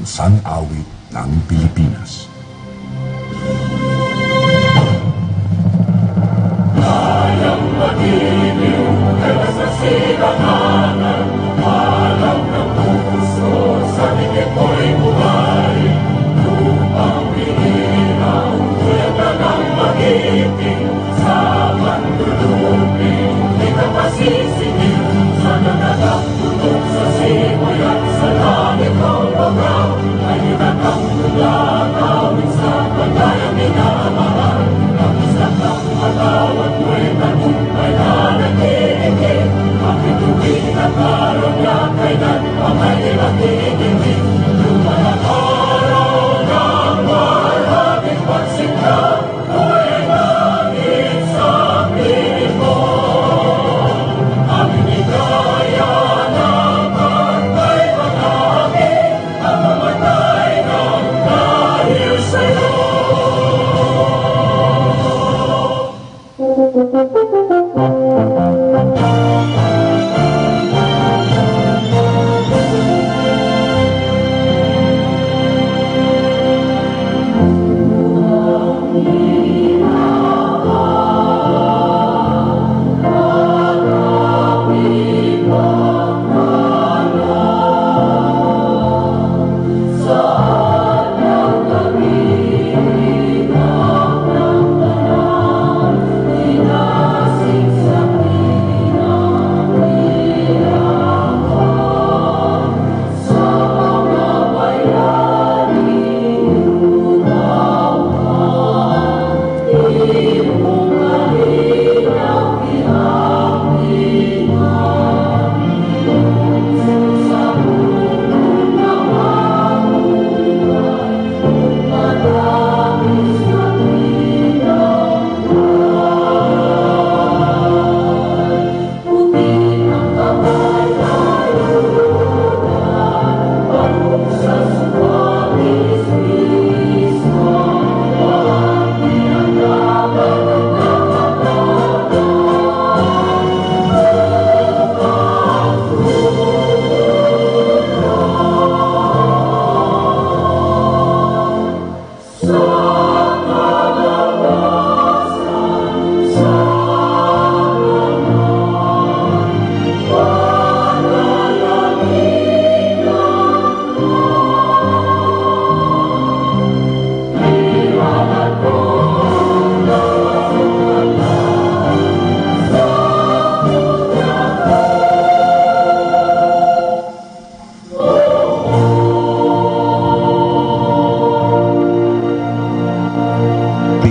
Pambansang Awit ng Pilipinas. Kayang magiliw, kaya sa silanganan, alam ng puso, sa dikit ko'y buhay. Lupang piniraw, tuyag na ng magiting, sa manduluping, di ka pasisingil, sa nanagang tunog sa simoy at sa langit ng bagaw, ay hinatang tulatawin sa pagkayang minamahal. Matawag mo'y tagumpay na nag-iigil, bakit tuwing at araw na kailan ang may nakikinig? Lumalang araw ng marhabing pagsikla, tuloy langit sa piling mo. Aming higaya na pagkay panahagi, at mamatay ng dahil sa'yo.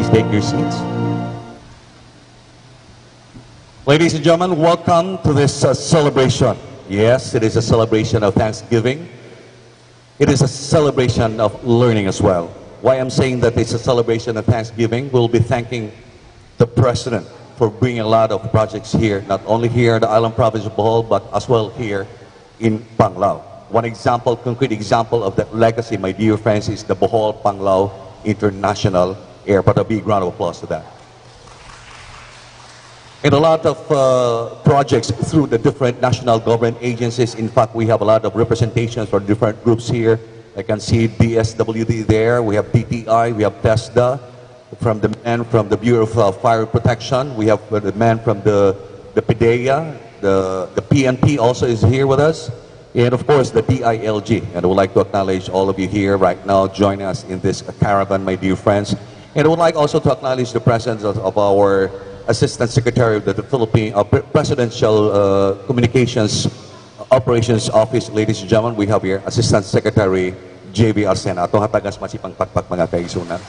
Take your seats. Ladies and gentlemen, welcome to this celebration. Yes, it is a celebration of Thanksgiving. It is a celebration of learning as well. Why I'm saying that it's a celebration of Thanksgiving, we'll be thanking the President for bringing a lot of projects here, not only here in the island province of Bohol, but as well here in Panglao. One example, concrete example of that legacy, my dear friends, is the Bohol Panglao International Airport. A big round of applause to that. And a lot of projects through the different national government agencies. In fact, we have a lot of representations for different groups here. I can see DSWD there. We have TTI. We have TESDA. From the man from the Bureau of Fire Protection. We have the man from the PDEA. The PNP also is here with us. And of course, the DILG. And I would like to acknowledge all of you here right now joining us in this caravan, my dear friends. And I would like also to acknowledge the presence of our Assistant Secretary of the Philippine Presidential Communications Operations Office. Ladies and gentlemen, we have here Assistant Secretary J.B. Arsena. Atong hatagas masipang pakpak mga kaigsunan.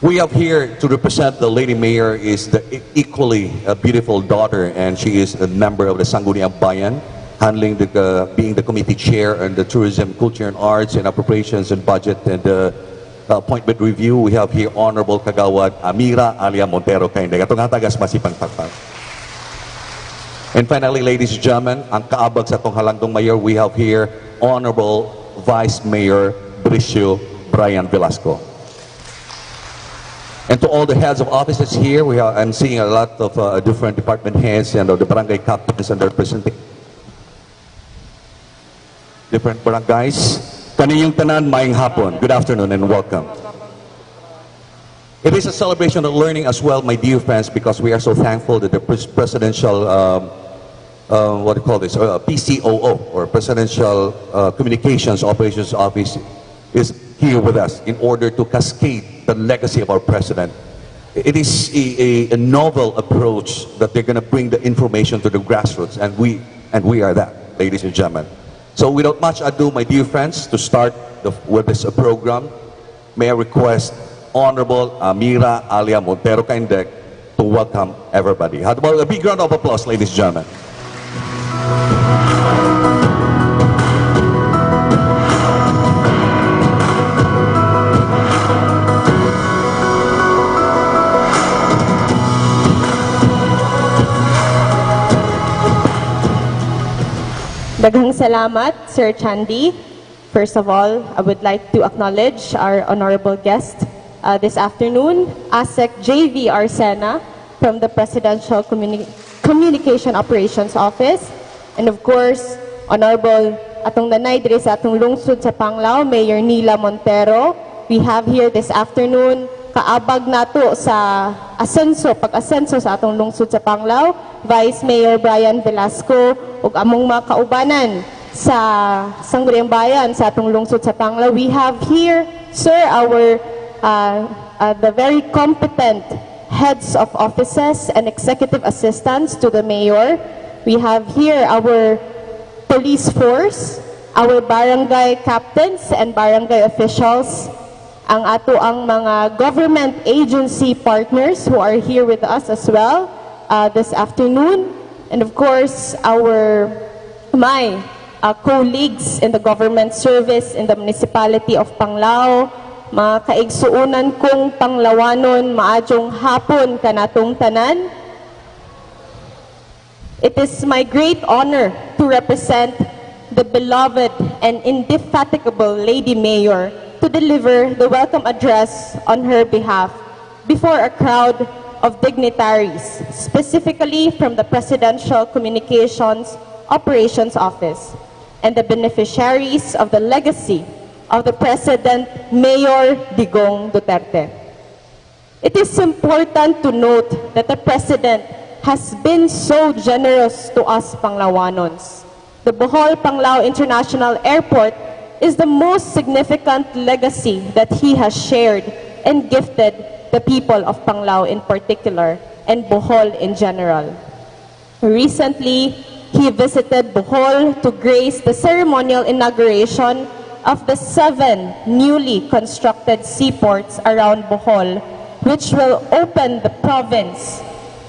We have here to represent the Lady Mayor is the equally beautiful daughter, and she is a member of the Sangguniang Bayan, handling being the committee chair and the Tourism, Culture and Arts and Appropriations and Budget and appointment review. We have here Honorable Kagawad Amira Alia Montero Kainday. Atong hatagas masipang pakpak. And finally, ladies and gentlemen, ang kaabag sa itong halangdong mayor, we have here Honorable Vice Mayor Bricio Brian Velasco. And to all the heads of offices here, I'm seeing a lot of different department heads and the barangay captains and their representing different barangays. Kaniyong tanan, maayong hapon. Good afternoon and welcome. It is a celebration of learning as well, my dear friends, because we are so thankful that the presidential, what do you call this, PCOO, or Presidential Communications Operations Office, is here with us in order to cascade the legacy of our president. It is a novel approach that they're going to bring the information to the grassroots, and we are that, ladies and gentlemen. So without much ado, my dear friends, to start with this program, may I request Honorable Amira Alia Montero Caindec to welcome everybody. How about a big round of applause, ladies and gentlemen. Daghang salamat, Sir Chandy. First of all, I would like to acknowledge our honorable guest this afternoon, ASEC JV Arsena from the Presidential Communication Operations Office. And of course, Honorable atong nanay diri sa atong lungsod sa Panglao, Mayor Nila Montero. We have here this afternoon, kaabag nato sa pag-asenso sa atong lungsod sa Panglao, Vice Mayor Brian Velasco, ug among mga kaubanan sa Sangguniang Bayan sa atong lungsod sa Panglao. We have here, sir, our the very competent heads of offices and executive assistants to the mayor. We have here our police force, our barangay captains and barangay officials, ang ato ang mga government agency partners who are here with us as well this afternoon, and of course my colleagues in the government service in the Municipality of Panglao, mga kaigsuunan kong Panglawanon, maadjong hapon kanatong tanan. It is my great honor to represent the beloved and indefatigable Lady Mayor to deliver the welcome address on her behalf before a crowd of dignitaries, specifically from the Presidential Communications Operations Office and the beneficiaries of the legacy of the President Mayor Digong Duterte. It is important to note that the President has been so generous to us Panglawanons. The Bohol Panglao International Airport is the most significant legacy that he has shared and gifted the people of Panglao in particular and Bohol in general. Recently, he visited Bohol to grace the ceremonial inauguration of the 7 newly constructed seaports around Bohol, which will open the province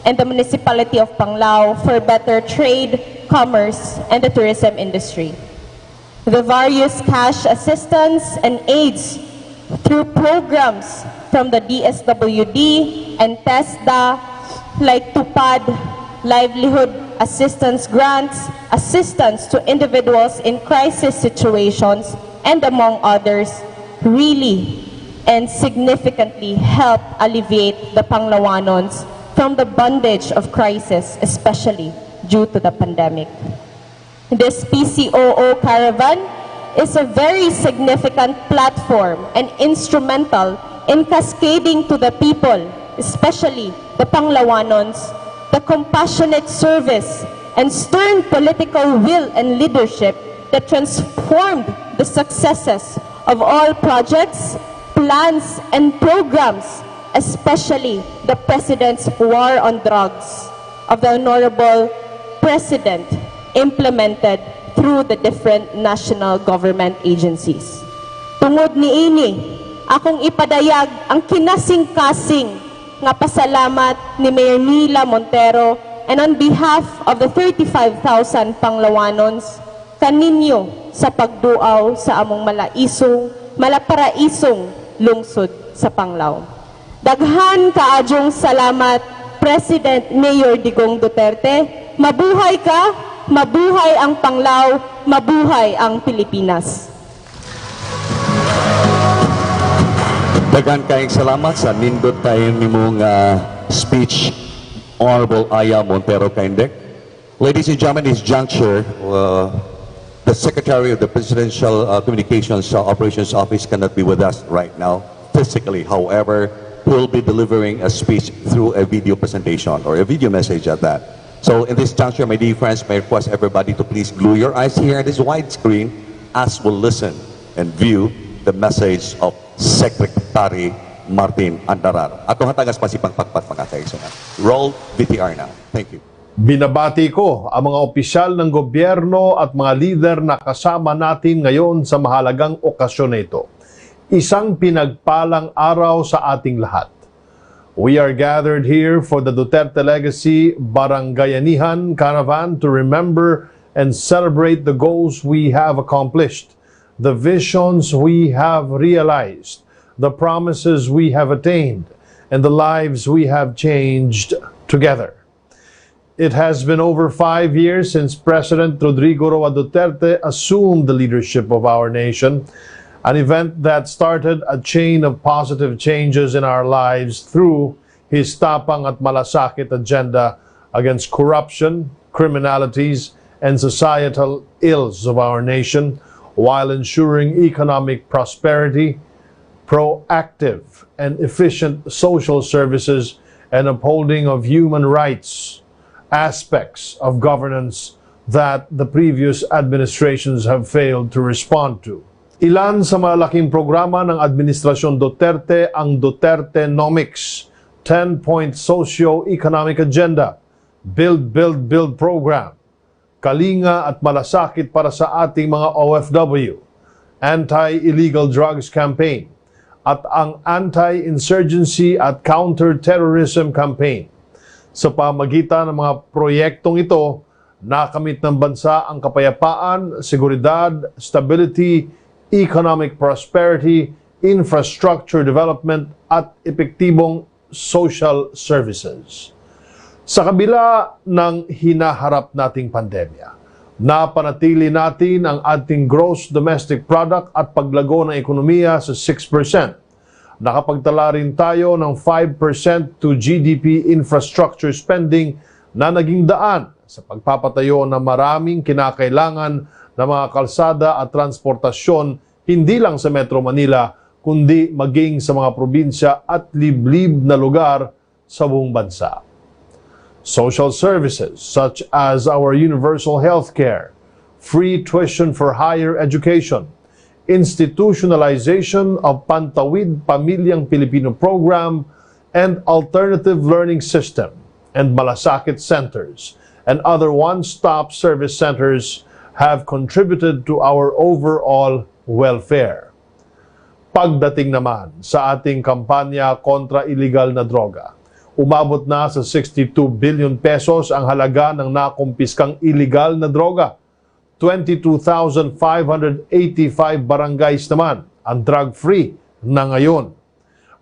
and the Municipality of Panglao for better trade, commerce, and the tourism industry. The various cash assistance and aids through programs from the DSWD and TESDA, like TUPAD, livelihood assistance grants, assistance to individuals in crisis situations, and among others, really and significantly help alleviate the Panglawanons from the bondage of crisis, especially due to the pandemic. This PCOO Caravan is a very significant platform and instrumental in cascading to the people, especially the Panglawanons, the compassionate service and stern political will and leadership that transformed the successes of all projects, plans, and programs, especially the President's war on drugs of the Honorable President implemented through the different national government agencies. Tungod niini, akong ipadayag ang kinasing-kasing nga pasalamat ni Mayor Nila Montero and on behalf of the 35,000 Panglawanons kaninyo sa pagduaw sa among malaparaisong lungsod sa Panglao. Daghan kaadjong salamat, President Mayor Digong Duterte. Mabuhay ka, mabuhay ang Panglao, mabuhay ang Pilipinas. Daghan kayong salamat sa nindot tayo nimong speech, Honorable Aya Montero Caindec. Ladies and gentlemen, this juncture, The Secretary of the Presidential Communications Operations Office cannot be with us right now physically. However, will be delivering a speech through a video presentation or a video message at that. So in this juncture, my dear friends, may I request everybody to please glue your eyes here at this widescreen as we'll listen and view the message of Secretary Martin Andarar. Atong hatagas pasipang pakpat mga kaibigan. Roll VTR now. Thank you. Binabati ko ang mga opisyal ng gobyerno at mga lider na kasama natin ngayon sa mahalagang okasyon na ito. Isang pinagpalang araw sa ating lahat. We are gathered here for the Duterte Legacy Barangayanihan Caravan to remember and celebrate the goals we have accomplished, the visions we have realized, the promises we have attained, and the lives we have changed together. It has been over 5 years since President Rodrigo Roa Duterte assumed the leadership of our nation, an event that started a chain of positive changes in our lives through his tapang at malasakit agenda against corruption, criminalities, and societal ills of our nation, while ensuring economic prosperity, proactive and efficient social services, and upholding of human rights, aspects of governance that the previous administrations have failed to respond to. Ilan sa malaking programa ng Administrasyon Duterte ang Dutertenomics, 10-point socio-economic agenda, Build, Build, Build program, Kalinga at Malasakit para sa ating mga OFW, Anti-Illegal Drugs Campaign, at ang Anti-Insurgency at Counter-Terrorism Campaign. Sa pamagitan ng mga proyektong ito, nakamit ng bansa ang kapayapaan, seguridad, stability, economic prosperity, infrastructure development, at epektibong social services. Sa kabila ng hinaharap nating pandemya, napanatili natin ang ating gross domestic product at paglago ng ekonomiya sa 6%. Nakapagtala rin tayo ng 5% to GDP infrastructure spending na naging daan sa pagpapatayo ng maraming kinakailangan na mga kalsada at transportasyon hindi lang sa Metro Manila kundi maging sa mga probinsya at liblib na lugar sa buong bansa. Social services such as our universal health care, free tuition for higher education, institutionalization of Pantawid Pamilyang Filipino program and alternative learning system and malasakit centers and other one-stop service centers have contributed to our overall welfare. Pagdating naman sa ating kampanya kontra illegal na droga, umabot na sa 62 billion pesos ang halaga ng nakumpiskang illegal na droga. 22,585 barangays naman ang drug-free na ngayon.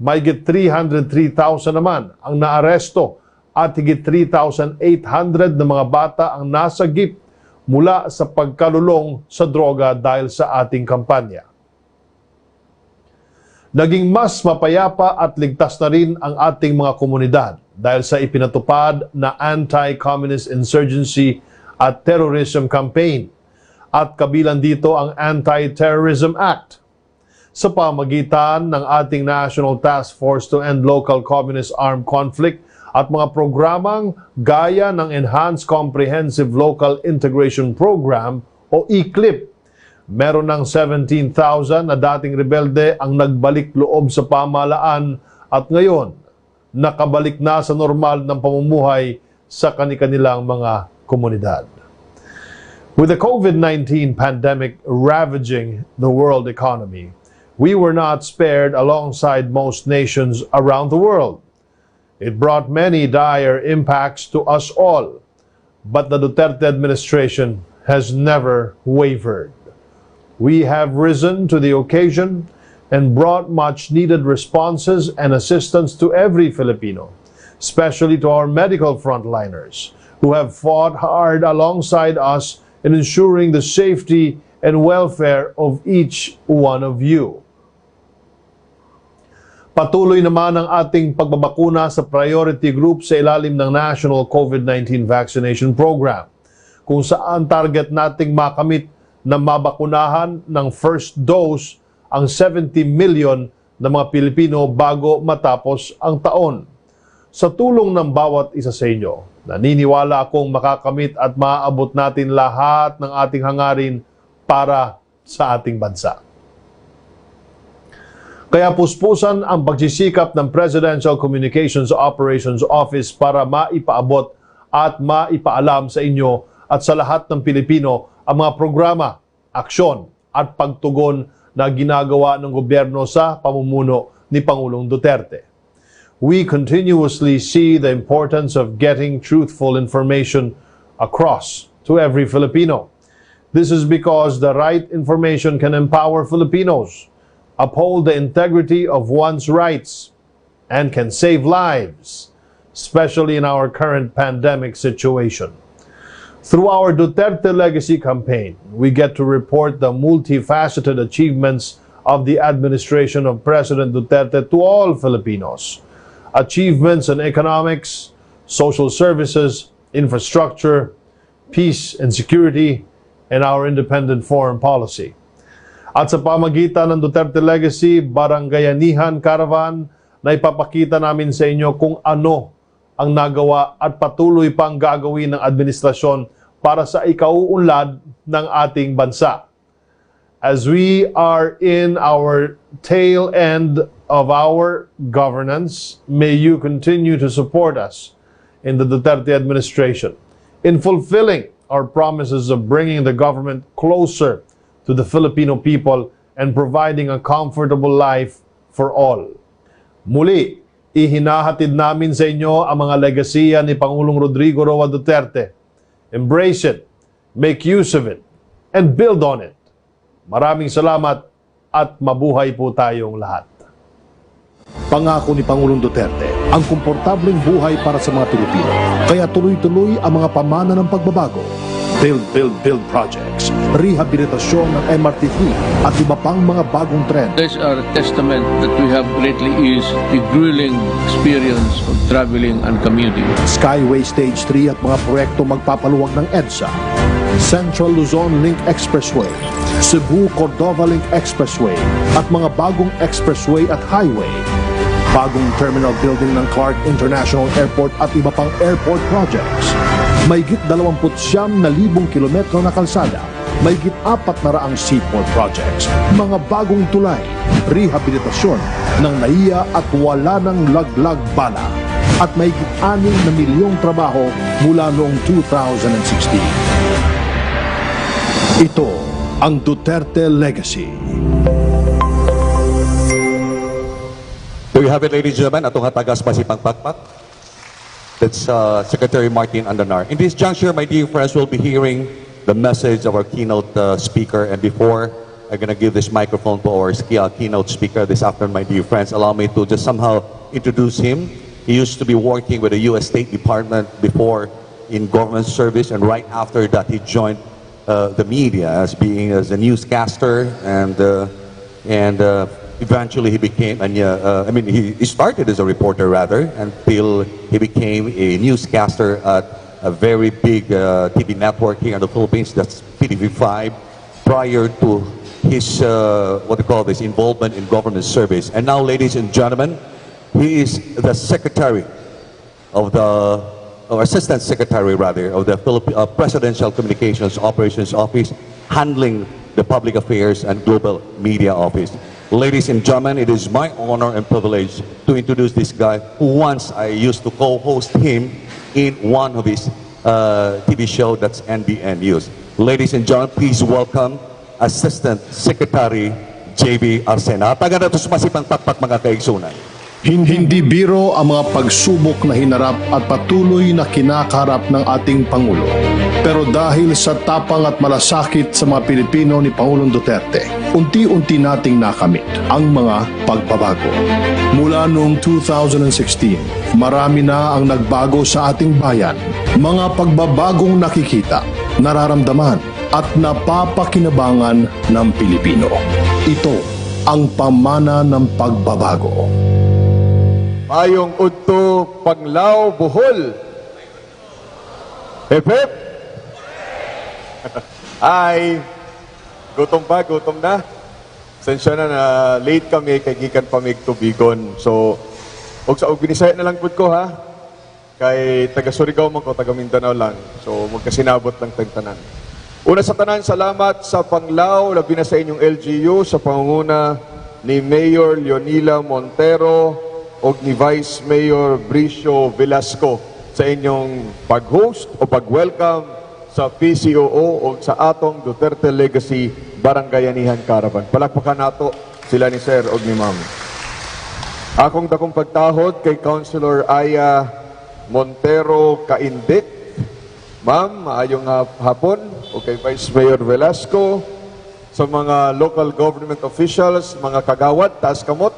Mahigit 303,000 naman ang naaresto at higit 3,800 na mga bata ang nasagip mula sa pagkalulong sa droga dahil sa ating kampanya. Naging mas mapayapa at ligtas na rin ang ating mga komunidad dahil sa ipinatupad na Anti-Communist Insurgency at Terrorism Campaign. At kabilang dito ang Anti-Terrorism Act. Sa pamagitan ng ating National Task Force to End Local Communist Armed Conflict at mga programang gaya ng Enhanced Comprehensive Local Integration Program o ECLIP, meron ng 17,000 na dating rebelde ang nagbalik loob sa pamahalaan at ngayon nakabalik na sa normal ng pamumuhay sa kanilang mga komunidad. With the COVID-19 pandemic ravaging the world economy, we were not spared alongside most nations around the world. It brought many dire impacts to us all, but the Duterte administration has never wavered. We have risen to the occasion and brought much-needed responses and assistance to every Filipino, especially to our medical frontliners, who have fought hard alongside us in ensuring the safety and welfare of each one of you. Patuloy naman ang ating pagbabakuna sa priority group sa ilalim ng National COVID-19 Vaccination Program, kung saan target nating makamit na mabakunahan ng first dose ang 70 million na mga Pilipino bago matapos ang taon. Sa tulong ng bawat isa sa inyo, naniniwala akong makakamit at maaabot natin lahat ng ating hangarin para sa ating bansa. Kaya puspusan ang pagsisikap ng Presidential Communications Operations Office para maipaabot at maipaalam sa inyo at sa lahat ng Pilipino ang mga programa, aksyon at pagtugon na ginagawa ng gobyerno sa pamumuno ni Pangulong Duterte. We continuously see the importance of getting truthful information across to every Filipino. This is because the right information can empower Filipinos, uphold the integrity of one's rights, and can save lives, especially in our current pandemic situation. Through our Duterte Legacy campaign, we get to report the multifaceted achievements of the administration of President Duterte to all Filipinos. Achievements in economics, social services, infrastructure, peace and security, and our independent foreign policy. At sa pamagitan ng Duterte Legacy Barangayanihan Caravan, na ipapakita namin sa inyo kung ano ang nagawa at patuloy pang gagawin ng administrasyon para sa ikauunlad ng ating bansa. As we are in our tail end of our governance, may you continue to support us in the Duterte administration in fulfilling our promises of bringing the government closer to the Filipino people and providing a comfortable life for all. Muli, ihinahatid namin sa inyo ang mga legasiya ni Pangulong Rodrigo Roa Duterte. Embrace it, make use of it, and build on it. Maraming salamat at mabuhay po tayong lahat. Pangako ni Pangulong Duterte ang komportableng buhay para sa mga Pilipino. Kaya tuloy-tuloy ang mga pamana ng pagbabago. Build projects, rehabilitasyon ng MRT fleet at iba pang mga bagong trend. These are a testament that we have greatly eased the grueling experience of traveling and commuting. Skyway Stage 3 at mga proyekto magpapaluwag ng EDSA. Central Luzon Link Expressway, Cebu-Cordova Link Expressway at mga bagong expressway at highway. Bagong terminal building ng Clark International Airport at iba pang airport projects. Mahigit 29,000 kilometro na kalsada, mahigit 400 seaport projects, mga bagong tulay, rehabilitasyon ng NAIA at wala ng laglag bala, at mahigit 6 na milyong trabaho mula noong 2016. Ito ang Duterte Legacy. There you have it, ladies and gentlemen, atong hatagas masipang pakpak. That's Secretary Martin Andanar. In this juncture, my dear friends, will be hearing the message of our keynote speaker. And before I'm going to give this microphone to our keynote speaker this afternoon, my dear friends, allow me to just somehow introduce him. He used to be working with the U.S. State Department before in government service, and right after that, he joined the media as a newscaster, and eventually he became, he started as a reporter rather, until he became a newscaster at a very big TV network here in the Philippines, that's PTV5, prior to his, involvement in government service. And now, ladies and gentlemen, he is the secretary of the, or assistant secretary rather, of the Presidential Communications Operations Office, handling the public affairs and global media office. Ladies and gentlemen, it is my honor and privilege to introduce this guy who once I used to co-host him in one of his TV show, that's NBN News. Ladies and gentlemen, please welcome Assistant Secretary J.B. Arsena. Taga na ito sumasipang pakpak mga kaigsunan. Hindi biro ang mga pagsubok na hinarap at patuloy na kinakaharap ng ating Pangulo. Pero dahil sa tapang at malasakit sa mga Pilipino ni Pangulong Duterte, unti-unti nating nakamit ang mga pagbabago. Mula noong 2016, marami na ang nagbago sa ating bayan. Mga pagbabagong nakikita, nararamdaman at napapakinabangan ng Pilipino. Ito ang pamana ng pagbabago. Mayong udto Panglao Bohol. Hip hip. I Gutom pa, gutom na. Sensya na na late kami kay gikan pa mig tubigon. So, og binisaya na lang pud ko ha. Kay taga Surigao man ko, taga Mindanao lang. So, magkasinabot lang tayong tanan. Una sa tanan, salamat sa Panglao, labi na sa inyong LGU, sa pangunguna ni Mayor Leonila Montero o ni Vice Mayor Bricio Velasco sa inyong pag-host o pag-welcome sa PCOO o sa atong Duterte Legacy Barangayanihan Caravan. Palakpakan nato sila ni Sir o ni Ma'am. Akong dakong pagtahod kay Councilor Aya Montero Kaindik. Ma'am, maayong hapon. O kay Vice Mayor Velasco, sa mga local government officials, mga kagawad, taas kamot,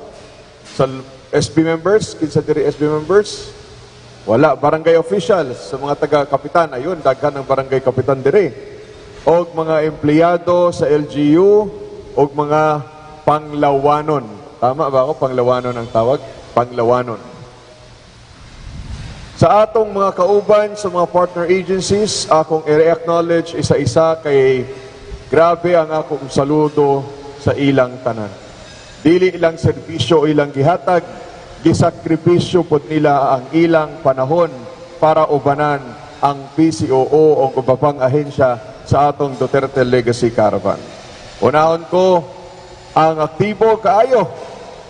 sa SB members, kinsa diri SB members, wala, barangay officials, sa mga taga-kapitan, ayun, daghan ng barangay kapitan diri, o mga empleyado sa LGU, o mga panglawanon. Tama ba ako? Panglawanon ang tawag? Panglawanon. Sa atong mga kauban, sa mga partner agencies, akong i-acknowledge isa-isa kay grabe ang akong saludo sa ilang tanan. Dili ilang serbisyo ilang gihatag, gisakripisyo pod nila ang ilang panahon para ubanan ang PCOO o ubapang ahensya sa atong Duterte Legacy Caravan. Unahon ko ang aktibo kaayo,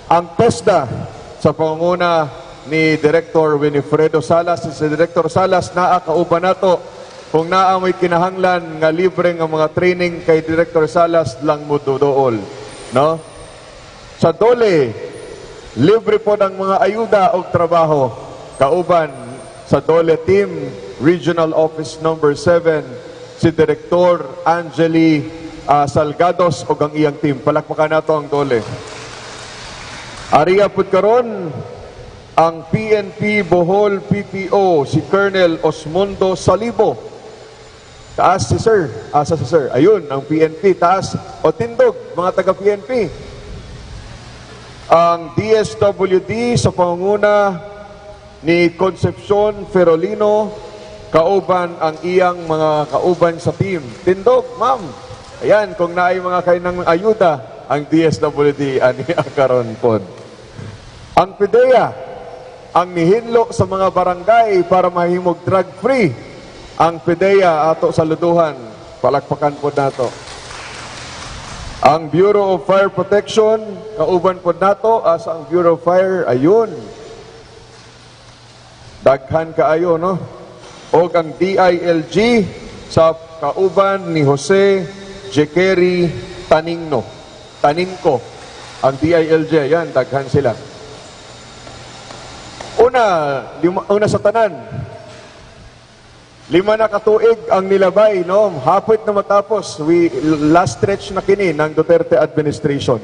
ang PESDA sa pangunguna ni Director Winifredo Salas. Si Director Salas naa kauban nato kung naa may kinahanglan nga libre nga mga training kay Director Salas lang mo dudool, no? Sa Dole, libre po ng mga ayuda o trabaho kauban sa Dole Team Regional Office Number 7 si Director Angeli Salgados o ang iyang team. Palakpakan nato ang Dole. Ariya pud karon ang PNP Bohol PPO, si Colonel Osmundo Salibo. Taas si Sir. Asa si Sir. Ayun, ang PNP. Taas o tindog, mga taga-PNP. Ang DSWD sa pangunguna ni Concepcion Ferolino, kauban ang iyang mga kauban sa team. Tindog, ma'am. Ayan, kung naay mga kainang ayuda, ang DSWD ani ang karon pod. Ang PDEA, ang nihinlo sa mga barangay para mahimog drug-free. Ang PDEA ato sa luduhan. Palakpakan po nato. Ang Bureau of Fire Protection, kauban po nato, asa ang Bureau of Fire, ayun. Daghan kaayo, no? O ang DILG sa kauban ni Jose Jekeri Taningno. Taningko. Ang DILG, yan, daghan sila. Una sa tanan, 5 na katuig ang nilabay, no? Hapit na matapos, last stretch na kini ng Duterte administration.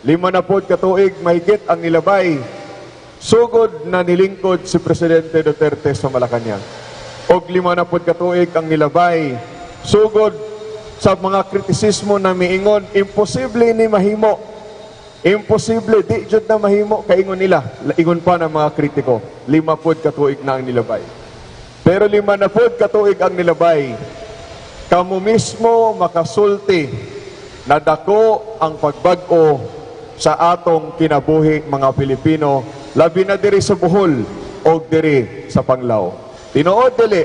5 na po katuig mahigit ang nilabay, sugod na nilingkod si Presidente Duterte sa Malacanang. Og 5 na po katuig ang nilabay, sugod sa mga kritisismo na miingon, imposible ni mahimo. Imposible, di jud na mahimo kaingon nila. Ingon pa ng mga kritiko. 5 pod katuig na ang nilabay. Pero 5 na pod katuig ang nilabay. Kamo mismo makasulti na dako ang pagbag-o sa atong kinabuhi mga Pilipino, labi na diri sa Bohol o diri sa Panglao. Tinuod dili.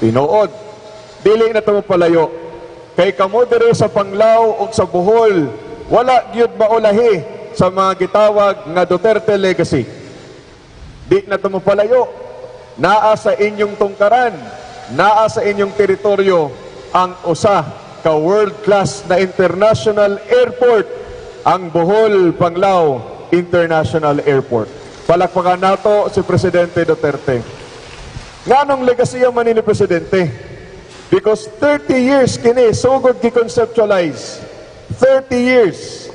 Tinuod. Dili na tamo palayo. Kay kamo diri sa Panglao o sa Bohol, wala gyud maulahi sa mga gitawag nga Duterte Legacy. Di na ito mapalayo. Naa sa inyong tungkaran, naa sa inyong teritoryo ang usa ka world-class na international airport, ang Bohol Panglao International Airport. Palakpakan nato si Presidente Duterte. Nganong legasiya man ni Presidente? Because 30 years kini sugod gi-conceptualize. 30 years.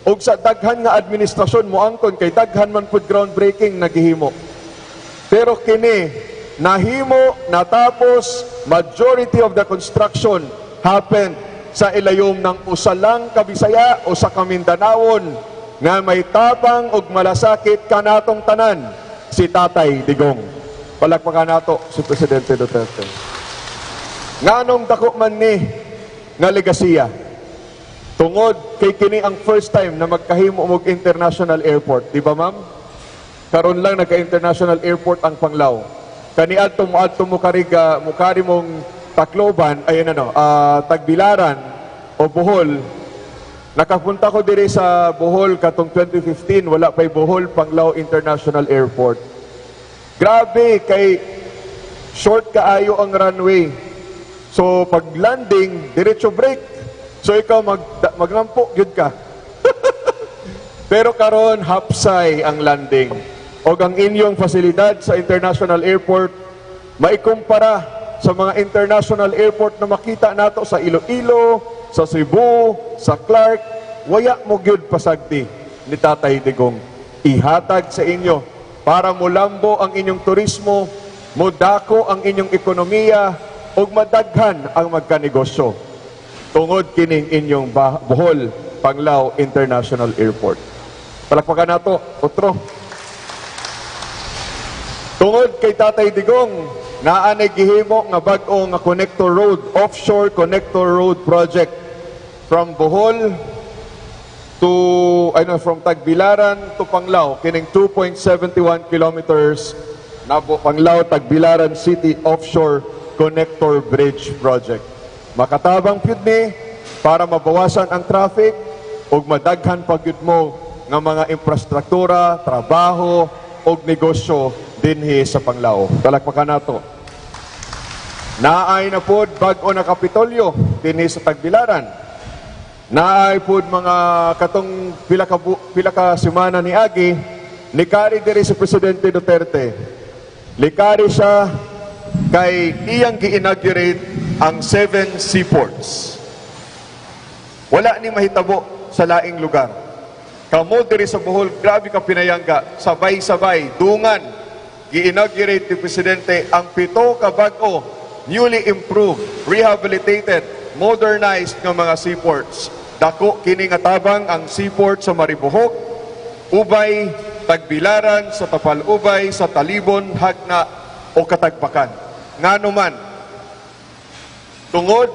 Og sa daghan nga administrasyon mo angkon kay daghan man pud groundbreaking nagihimo. Pero kini nahimo, natapos, majority of the construction happened sa ilayom ng usa lang ka Bisaya o sa Kamindanaon nga may tabang og malasakit kanatong tanan, si Tatay Digong. Palakpakan nato si Presidente Duterte. Nganong dako man ni nga legasiya? Tungod kay kini ang first time na magkahimo og international airport, di ba ma'am? Karon lang nagka-international airport ang Panglao. Kaniadto mo kariga mukari mong Tacloban, ayun Tagbilaran o Bohol. Nakapunta ko diri sa Bohol katong 2015, wala pa'y Bohol Panglao International Airport. Grabe kay short kaayo ang runway. So pag landing, diretso break. So ikaw maglampo gyud ka. Pero karon hapsay ang landing. O ang inyong fasilidad sa international airport maikumpara sa mga international airport na makita nato sa Iloilo, sa Cebu, sa Clark, waya mo gyud pasagdi ni Tatay Digong. Ihatag sa inyo para mulambo ang inyong turismo, mudako ang inyong ekonomiya, ug madaghan ang magkanegosyo. Tungod kining inyong Bohol Panglao International Airport. Palakpakan nato, otro. Tungod kay Tatay Digong, naanay gihimo nga bag-o nga connector road, offshore connector road project from Bohol to from Tagbilaran to Panglao, kining 2.71 kilometers na Panglao Tagbilaran City Offshore Connector Bridge Project. Makatabang pyud ni para mabawasan ang traffic ug madaghan pagyud mo nga mga infrastruktura, trabaho ug negosyo dinhi sa Panglao. Talakpakan nato. Naay na pod bag-o na Kapitolyo dinhi sa Tagbilaran. Naay pod mga katong pila ka semana ni agi likari diri si Presidente Duterte. Likari siya kay iyang gi-inaugurate ang 7 seaports. Wala ni mahitabo sa laing lugar. Kamo diri sa Bohol, grabe ka pinayangga, sabay-sabay, dungan, gi-inaugurate ni Presidente ang 7 ka bag-o, newly improved, rehabilitated, modernized nga mga seaports. Dako kini nga tabang ang seaport sa Maribohok, Ubay, Tagbilaran, sa Tapal-Ubay, sa Talibon, Hagna o Katagbakan. Ngano man, tungod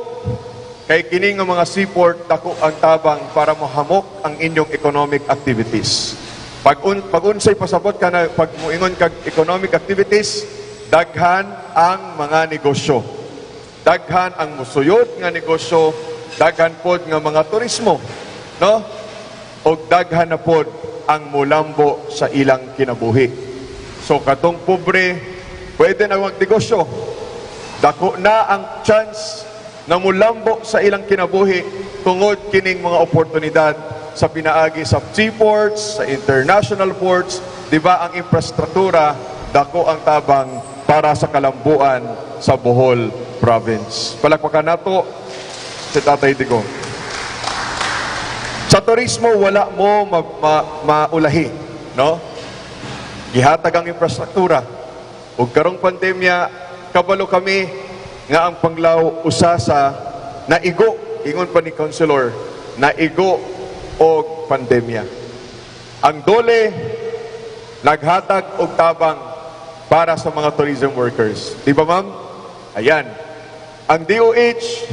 kay kini nga mga seaport dako ang tabang para mohamok ang inyong economic activities. Pag-unsay pasabot ka na pag muingon kag economic activities, daghan ang mga negosyo. Daghan ang musuyod nga negosyo, daghan pod nga mga turismo, no? O daghan na pod ang mulambo sa ilang kinabuhi. So katong pobre, pwede na magnegosyo. Dako na ang chance na mulambo sa ilang kinabuhi tungod kining mga oportunidad sa pinaagi sa seaports, sa international ports, di ba ang infrastruktura, dako ang tabang para sa kalambuan sa Bohol Province. Palakpakan nato si Tatay Digong. Sa turismo, wala mo maulahi, no? Gihatag ang infrastruktura. Ug karong pandemya, kabalo kami nga ang Panglao usa sa naigo, ingon pa ni Councilor, naigo og pandemya. Ang DOLE naghatag og tabang para sa mga tourism workers. Di ba ma'am? Ayan. Ang DOH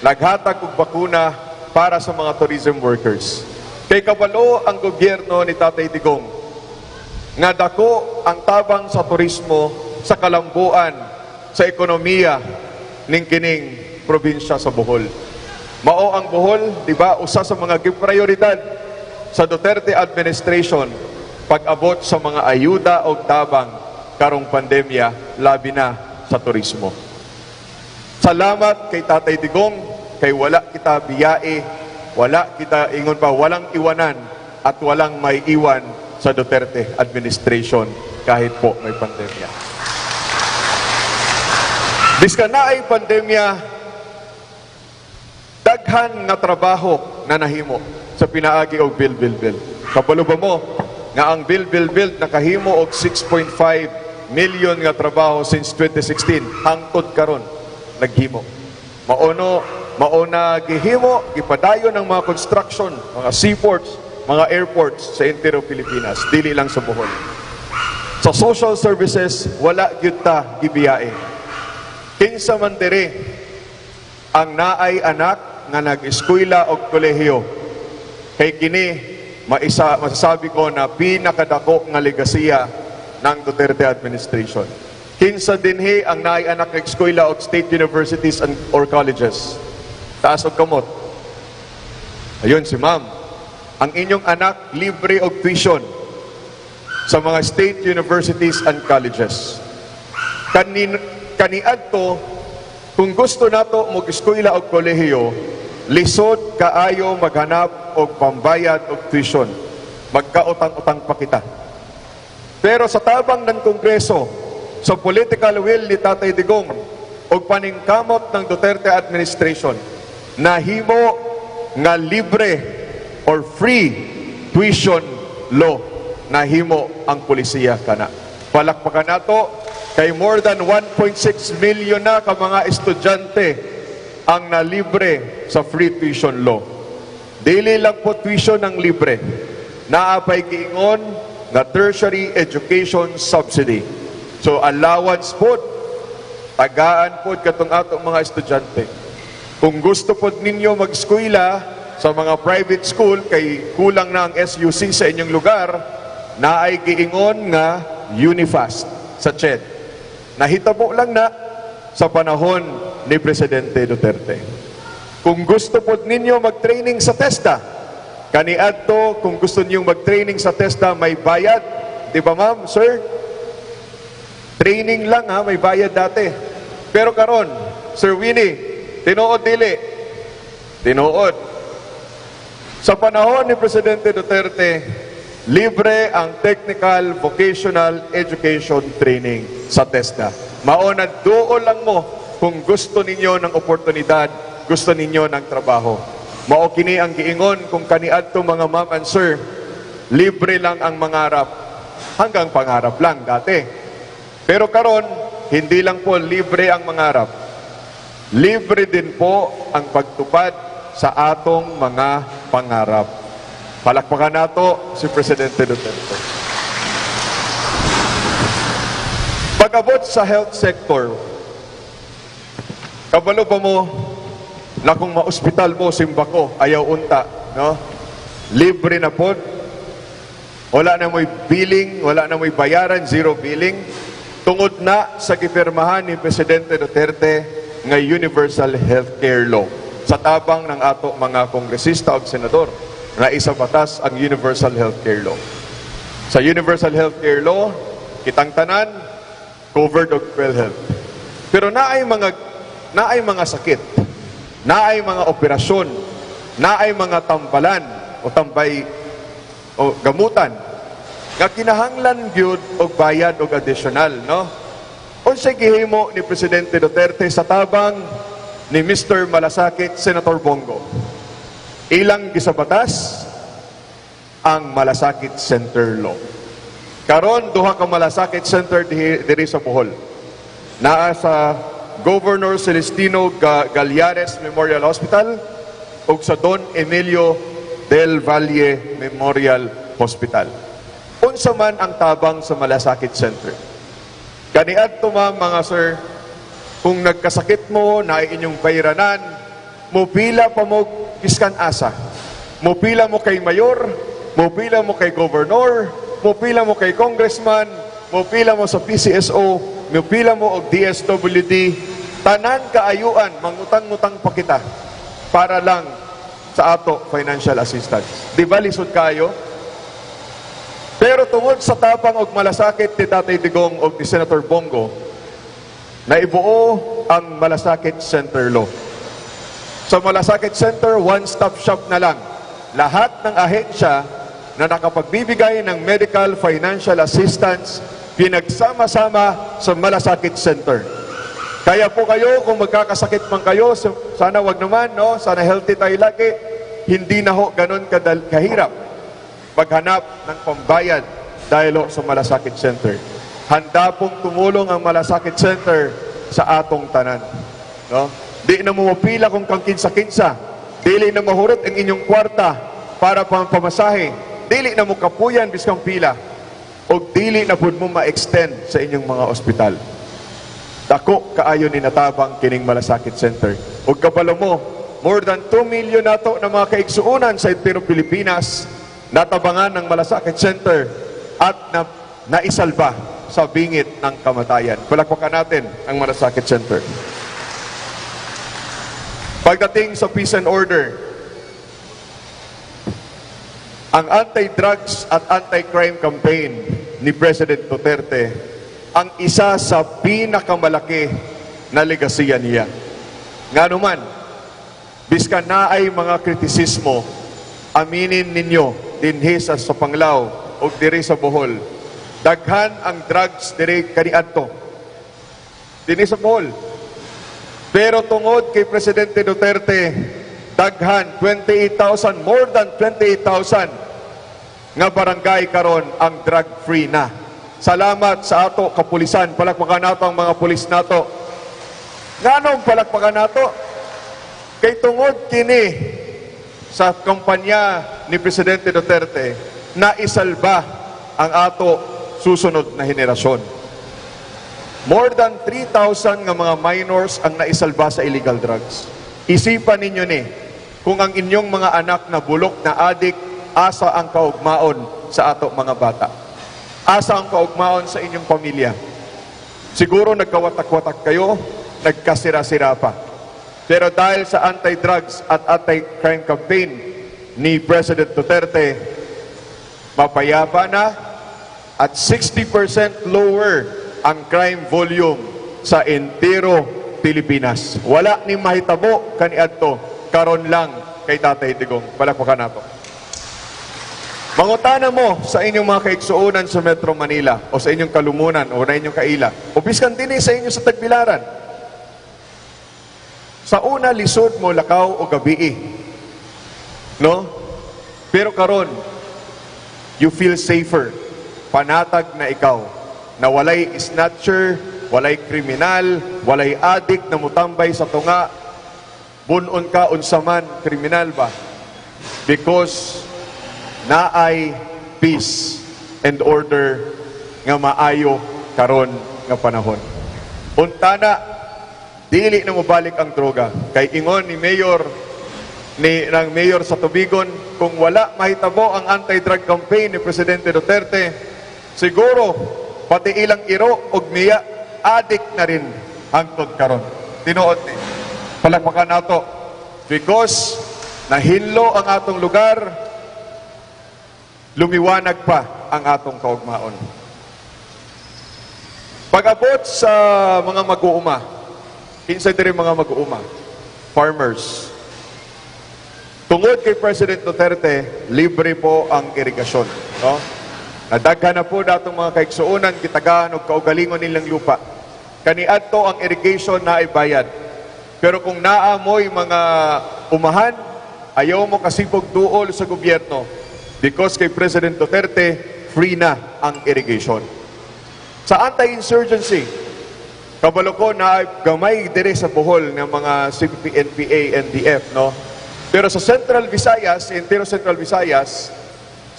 naghatag og bakuna para sa mga tourism workers. Kay kabalo ang gobyerno ni Tatay Digong nga dako ang tabang sa turismo sa kalambuan sa ekonomiya ning kining probinsya sa Bohol. Mao ang Bohol, di ba, usa sa mga giprioridad sa Duterte administration pag-abot sa mga ayuda o tabang karong pandemya, labi na sa turismo. Salamat kay Tatay Digong, kay wala kita biyae, wala kita ingon pa, walang iwanan at walang may iwan sa Duterte administration kahit po may pandemya. Biska na ay pandemya, daghan nga trabaho na nahimo sa pinaagi og Bill. Kapalo ba mo nga ang Bill nakahimo og 6.5 million nga trabaho since 2016 hangtod karon naghimo. Mauna gihimo, gipadayon ng mga construction, mga seaports, mga airports sa entero Pilipinas, dili lang sa Bohol. Sa social services, wala gyud ta gibiyae. Kinsa man diri ang naay anak nga nag-eskwela o kolehiyo. Kay kini, masasabi ko na pinakadako nga legasiya ng Duterte administration. Kinsa dinhi ang naay anak ng eskwela o state universities or colleges. Taas og kamot. Ayun si ma'am. Ang inyong anak libre og tuition sa mga state universities and colleges. Kaniadto, kung gusto nato mag-eskwela o kolehiyo, lisod kaayo maghanap og pambayad og tuition. Magkautang-utang pa kita. Pero sa tabang ng Kongreso, sa political will ni Tatay Digong o paningkamot ng Duterte administration, nahimo nga libre or free tuition law, nahimo ang polisiya kana. Palakpakan nato kay more than 1.6 million na ka mga estudyante ang nalibre sa free tuition law. Dili lang po tuition ang libre. Naapay giingon na tertiary education subsidy. So allowance po, tagaan po katong atong mga estudyante. Kung gusto po ninyo mag-eskwela sa mga private school, kay kulang na ang SUC sa inyong lugar, naay giingon nga Unifast sa CHED. Nahitabo lang na sa panahon ni Presidente Duterte. Kung gusto po ninyo mag-training sa TESDA, kaniadto, kung gusto niyo mag-training sa TESDA, may bayad. Di ba ma'am, sir? Training lang ha, may bayad dati. Pero karon, Sir Winnie, tinuod dili. Tinuod. Sa panahon ni Presidente Duterte, libre ang technical vocational education training sa TESDA. Mauna doon lang mo kung gusto ninyo ng oportunidad, gusto ninyo ng trabaho. Mao kini ang giingon kung kaniadto mga ma'am and sir, libre lang ang mangarap. Hanggang pangarap lang dati. Pero karon, hindi lang po libre ang mangarap. Libre din po ang pagtupad sa atong mga pangarap. Palakpakan nato si Presidente Duterte. Pag-abot sa health sector, kabalo pa mo na kung ma-ospital mo, simbako, ayaw unta, no? Libre na po. Wala na mo'y billing, wala na mo'y bayaran, zero billing. Tungod na sa gipirmahan ni Presidente Duterte nga Universal Healthcare Law sa tabang ng ato mga kongresista o senador na isa batas ang Universal Healthcare Law. Sa Universal Healthcare Law, kitang tanan covered og PhilHealth. Pero naay mga sakit, naay mga operasyon, naay mga tambalan o tambay o gamutan nga kinahanglan gyud og bayad og additional, no? Unsay gihimo ni Presidente Duterte sa tabang ni Mr. Malasakit, Senator Bongo? Ilang gisabatas ang Malasakit Center Law. Karon duha ka Malasakit Center diri sa Bohol. Naa sa Governor Celestino Gallares Memorial Hospital ug sa Don Emilio del Valle Memorial Hospital. Unsa man ang tabang sa Malasakit Center? Kaniadto ma'am, mga sir, kung nagkasakit mo, na inyong bayranan, mupila pa mo iskan asa. Mupila mo kay mayor, mupila mo kay governor, mupila mo kay congressman, mupila mo sa PCSO, mupila mo og DSWD, tanan kaayuan, mangutang-utang pa kita para lang sa ato financial assistance. Di ba lisod kayo? Pero tungod sa tapang og malasakit ni Tatay Digong og ni Senator Bongo, naibuo ang Malasakit Center Law. Sa Malasakit Center, one-stop shop na lang. Lahat ng ahensya na nakapagbibigay ng medical financial assistance, pinagsama-sama sa Malasakit Center. Kaya po kayo, kung magkakasakit man kayo, sana wag naman, no? Sana healthy tayo lagi. Hindi na ho ganun kahirap paghanap ng pambayad dahil sa Malasakit Center. Handa pong tumulong ang Malasakit Center sa atong tanan. No? Di na mo mapila kung kang kinsa-kinsa. Dili na mahurot ang inyong kwarta para pamasahe. Dili na mo kapuyan biskang pila. O dili na po mo ma-extend sa inyong mga ospital. Dako kaayo ni natabang kining Malasakit Center. O kabalo mo, more than 2 million nato na mga kaigsuunan sa entero Pilipinas natabangan ng Malasakit Center at naisalba sa bingit ng kamatayan. Palakpakan natin ang Malasakit Center. Pagdating sa peace and order, ang anti-drugs at anti-crime campaign ni President Duterte ang isa sa pinakamalaki na legasiya niya. Nga naman, biskan na ay mga kritisismo, aminin ninyo dinhi sa Panglao o diri sa Bohol, daghan ang drugs diri kaniadto dinhi sa Bohol. Pero tungod kay Presidente Duterte, daghan 28,000, more than 28,000 nga barangay karon ang drug-free na. Salamat sa ato kapulisan. Palakpakan nato ang mga pulis nato. Nganong palakpakan nato? Kay tungod kini sa kampanya ni Presidente Duterte na isalba ang ato susunod na henerasyon. More than 3,000 nga mga minors ang naisalba sa illegal drugs. Isipan ninyo ni, kung ang inyong mga anak na bulok na adik, asa ang kaugmaon sa ato mga bata. Asa ang kaugmaon sa inyong pamilya. Siguro nagkawatak-watak kayo, nagkasira-sira pa. Pero dahil sa anti-drugs at anti-crime campaign ni President Duterte, mapayapa na at 60% lower ang crime volume sa entero Pilipinas. Wala ni mahitabo kaniadto, karon lang kay Tatay Digong. Palakpakan nato. Mangutana mo sa inyong mga kaigsuunan sa Metro Manila o sa inyong kalumunan o na inyong kaila o biskan din sa inyo sa Tagbilaran. Sa una, lisod mo, lakaw o gabi. No? Pero karon, you feel safer. Panatag na ikaw. Na walay snatcher, walay kriminal, walay adik na mutambay sa tunga. Bunon ka, unsaman, kriminal ba? Because naay peace and order nga maayo karon nga panahon. Untana, dili na mabalik ang droga. Kay ingon ni Mayor sa Tubigon, kung wala mahitabo ang anti-drug campaign ni Presidente Duterte, siguro pati ilang iro og miya adik na rin hangtod karon. Tinuod ni. Palakpakan nato because nahinlo ang atong lugar, lumiwanag pa ang atong kaugmaon. Pag-abot sa mga mag-uuma, kinsa diri mga mag-uuma, farmers. Tungod kay President Duterte, libre po ang irigasyon. No? Nadaghan na po datong mga kaigsuunan, gitagaan o kaugalingon nilang lupa. Kaniadto ang irrigation na ibayad. Pero kung naamoy mga umahan, ayaw mo kasipog duol sa gobyerno. Because kay President Duterte, free na ang irrigation. Sa anti-insurgency, kabalo ko na gamay dire sa Bohol ng mga CPP, NPA, NDF, no? Pero sa Central Visayas, entero Central Visayas,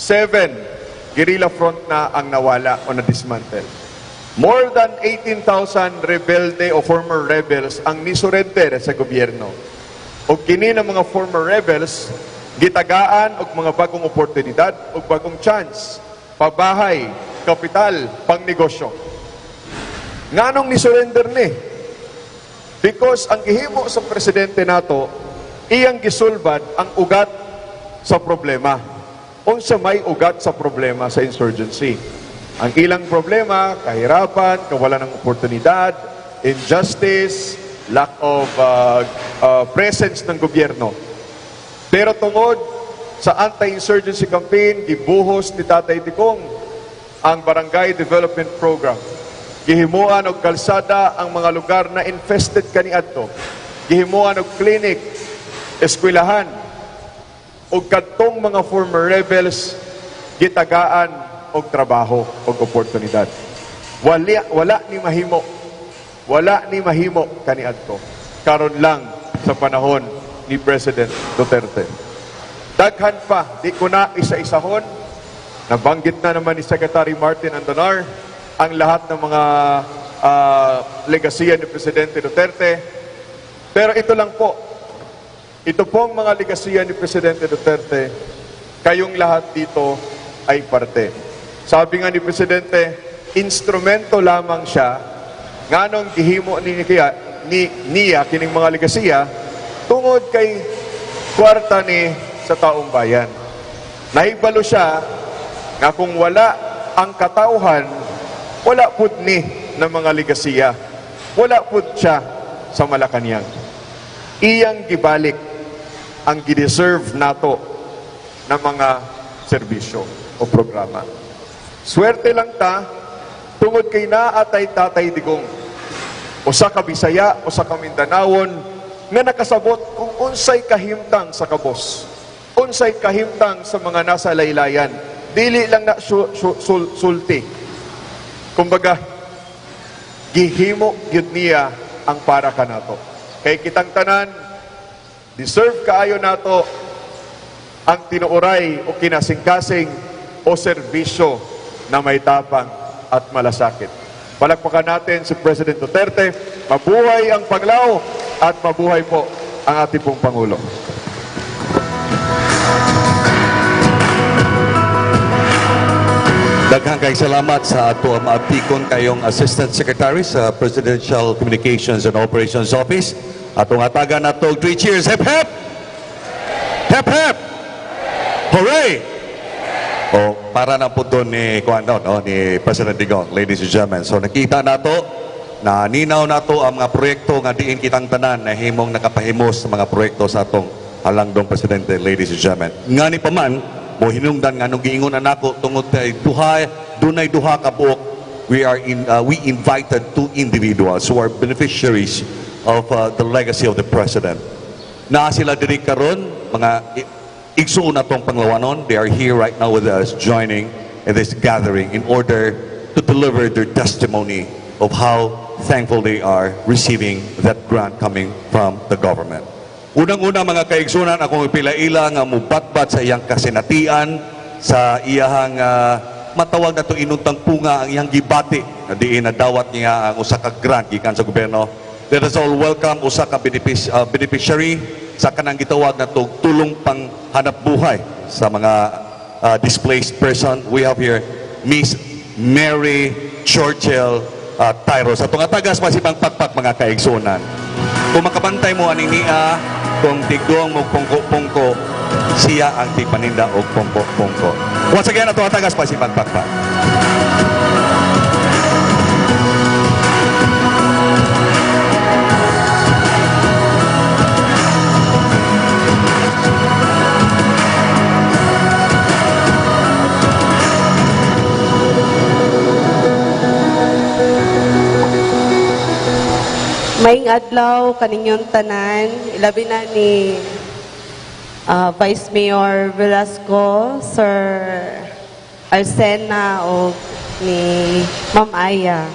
7 guerrilla front na ang nawala o na-dismantle. More than 18,000 rebelde o former rebels ang nisurrender sa gobyerno. O kini ng mga former rebels, gitagaan og mga bagong oportunidad o bagong chance, pabahay, kapital, pangnegosyo. Nganong ni-surrender ni? Because ang gihimo sa presidente nato, iyang gisulbad ang ugat sa problema. Unsa may ugat sa problema sa insurgency. Ang ilang problema, kahirapan, kawalan ng oportunidad, injustice, lack of presence ng gobyerno. Pero tungod sa anti-insurgency campaign, gibuhos ni Tatay Digong ang Barangay Development Program. Gihimuan og kalsada ang mga lugar na infested kaniadto. Gihimuan og clinic, eskwelahan, ug kadtong mga former rebels gitagaan og trabaho og oportunidad. Wala ni mahimo. Wala ni mahimo kaniadto. Karon lang sa panahon ni President Duterte. Daghan pa, di ko na isa-isahon. Nabanggit na naman ni Secretary Martin Andonar ang lahat ng mga legasiya ni Presidente Duterte. Pero ito lang po, Ito pong mga legasiya ni Presidente Duterte, kayong lahat dito ay parte. Sabi nga ni Presidente, instrumento lamang siya nganong gihimo niya kining mga legasiya tungod kay kwarta ni sa taong bayan. Nahibalo siya nga kung wala ang katauhan, wala pud ni ng mga legasiya. Wala pud siya sa Malacañang. Iyang gibalik ang gideserve nato ng mga serbisyo o programa. Swerte lang ta, tungod kay naatay tatay digong, usa ka Bisaya, usa ka Mindanawon, nga nakasabot kung unsay kahimtang sa kabos, unsay kahimtang sa mga nasa laylayan, dili lang na sulti. Kumbaga, gihimo gyud niya ang para kanato. Kay kitang tanan, deserve kaayo nato ang tinuoray o kinasing-kasing o serbisyo na may tapang at malasakit. Palakpakan natin si President Duterte. Mabuhay ang Panglao at mabuhay po ang ating pong Pangulo. Daghang kay salamat sa ato ang maatikon kayong Assistant Secretary sa Presidential Communications and Operations Office. Atong atagan na to 3 cheers. Hep hep! Hep hep! Hooray! O para na po doon ni President Digong, ladies and gentlemen. So nakita na to, na ninaw na to ang mga proyekto nga diin kitang tanan na himong nakapahimos sa mga proyekto sa atong halangdong Presidente, ladies and gentlemen. Nga ni paman, mo hinungdan nga nung giingon nako tungod kay dunay duha ka buok, we invited 2 individuals who are beneficiaries of the legacy of the President. Naa sila diri karon, mga igsuon na tong Panglawanon. They are here right now with us, joining in this gathering in order to deliver their testimony of how thankful they are receiving that grant coming from the government. Unang-una mga kaigsunan, akong ipila-ila nga mubatbat sa iyang kasinatian, sa iyahang matawag na to inuntang punga ang iyang gibati na diin na dawat niya ang usa ka grant gikan sa gobyerno. Let us all welcome usa ka beneficiary sa kanang gitawag na to tulong pang hanap buhay sa mga displaced person. We have here Miss Mary Churchill Tyros. Atong atagas masipang pakpak mga kaigsunan. Kung makabantay mo ani niya, kung tigong mo pungko-pungko, siya ang tigpaninda o pungko-pungko. Once again, atong atagas masipang pakpak. Maing adlaw kaninyong tanan, ilabi na ni Vice Mayor Velasco, Sir Arsena o ni Ma'am Aya.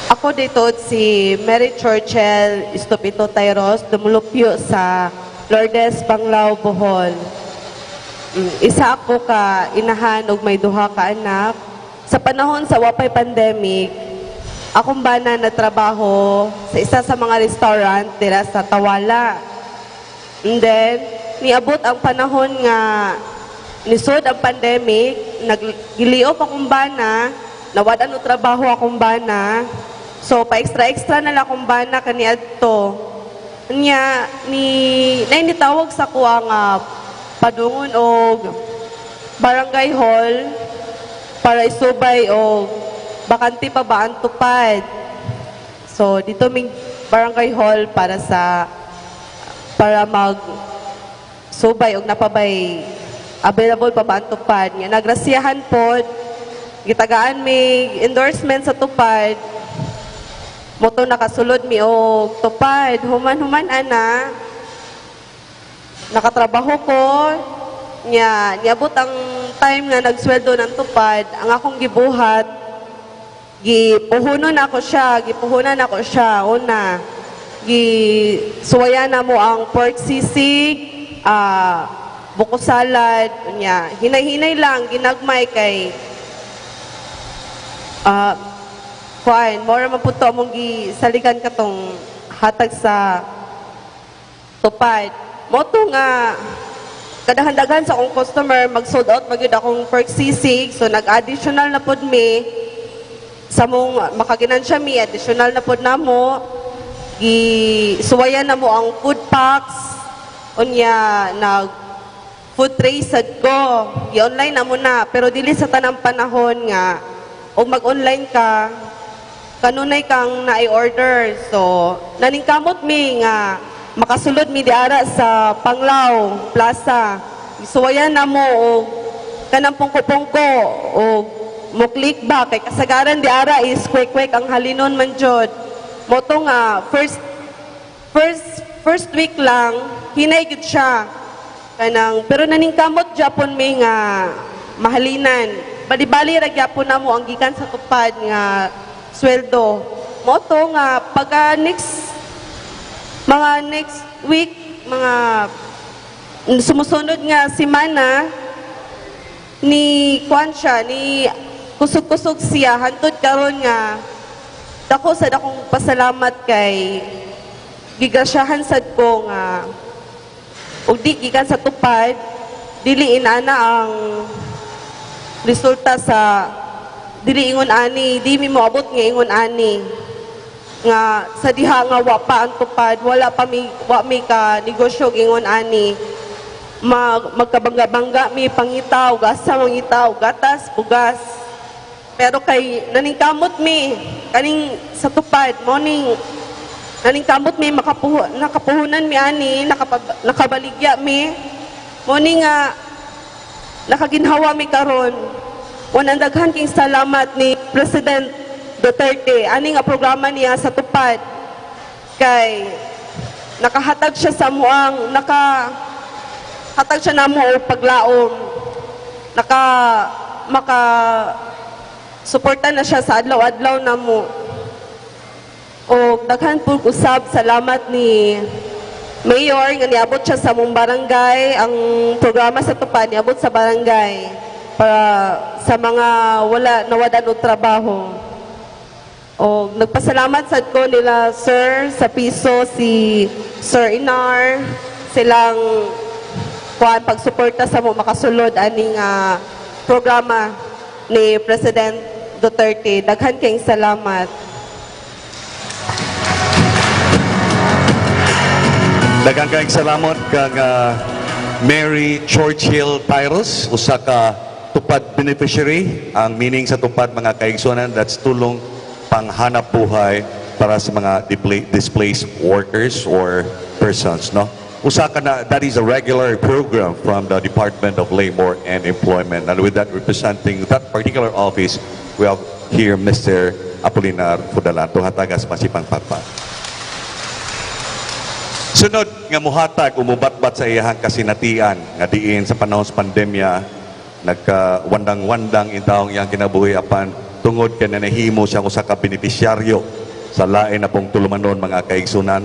Ako dito si Mary Churchill Estupito Tyros, dumulupyo sa Lourdes, Panglao, Bohol. Isa ako ka inahan og may duha ka anak. Sa panahon sa wapay pandemic, akong bana na trabaho sa isa sa mga restaurant dira sa Tawala. And then, niabot ang panahon nga nisod ang pandemic, naggiliop akong bana, nawadan o trabaho akong bana. So, pa-extra-extra na lang akong bana kaniadto. Nya, nitawag sa ko ang padungon o barangay hall para isubay o bakante pa ba ang tupad. So, dito may barangay hall para mag subay o napabay available pa ba ang tupad. Nga, nagrasyahan po, gitagaan may endorsement sa tupad. Moto nakasulod mi o tupad. Human-human ana. Nakatrabaho ko. Niabot ang time nga nagsweldo ng tupad. Ang akong gibuhat, gipuhunan ako siya. Una, suwaya na mo ang pork sisig, buko salad, hinay-hinay lang, ginagmay kay, mora maputo among gisaligan katong hatag sa tupad. Moto nga kadahan-daghan sa akong customer mag-sold out magyud akong perk sisig, so nag-additional na pod mi sa mong makaginansya mi, additional na pod namo, gisuwayan na mo ang food packs, unya nag food trays sad ko, i-online na mo na, pero dili sa tanang panahon nga, o mag-online ka, kanunay kang na-order, so naningkamot mi nga, makasulod mi diara sa Panglao Plaza, gisuwayan na mo, o kanang pungko-pungko, o mo click back, kay kasagaran diara is quick-quick ang halinon man jud. Moto nga, first week lang, hinay gid siya. Kanang, pero naningkamot Japon may nga mahalinan. Bali-bali ra gyapon namo ang gikan sa tupad nga sweldo. Moto nga pagka next week, mga sumusunod nga semana ni Kwansya, ni kusog-kusog siya, hantod karon nga dako sad akong pasalamat kay gigasyahan sad ko nga ug di gikan sa tupad dili inana ang resulta sa dili ingon ani, di mi moabot nga ingon ani nga sa diha nga wa pa ang tupad, wa mi ka negosyo ingon ani, magkabangga-bangga mi pangitaw, gasa mangitaw, gatas, bugas. Pero kay naningkamot mi kaning sa tupad morning, naningkamot mi nakapuhunan mi ani, nakabaligya mi morning nga nakaginhawa mi karon. Wanandaghan king salamat ni President Duterte ani nga programa niya sa tupad, kay nakahatag siya sa muang nakahatag siya namo og paglaom, maka suporta na siya sa adlaw-adlaw namo. O daghan po usab salamat ni Mayor nga niabot siya sa mong barangay, ang programa sa tupad niabot sa barangay para sa mga nawadan og trabaho. O nagpasalamat sad ko nila sir sa piso, si Sir Inar, silang pagsuporta sa mo makasulod aning programa ni President Duterte. Daghan kayong salamat. Daghang kayong salamat kang Mary Churchill Tyros, usa ka tupad beneficiary. Ang meaning sa tupad mga kaigsunan, that's tulong panghanap buhay para sa mga displaced workers or persons, no? Usa ka na, that is a regular program from the Department of Labor and Employment. And with that, representing that particular office, we have here Mr. Apolinar Fudalanto, hatagas masipang patpat. Sunod nga muhatag, umubatbat sa iyahang kasinatian, nga diin sa panahon sa pandemya, nagkawandang-wandang intawang iyang kinabuhi apan, tungod ka na nahimo siya usa ka beneficiaryo sa lain na pong tulumanon mga kaigsunan.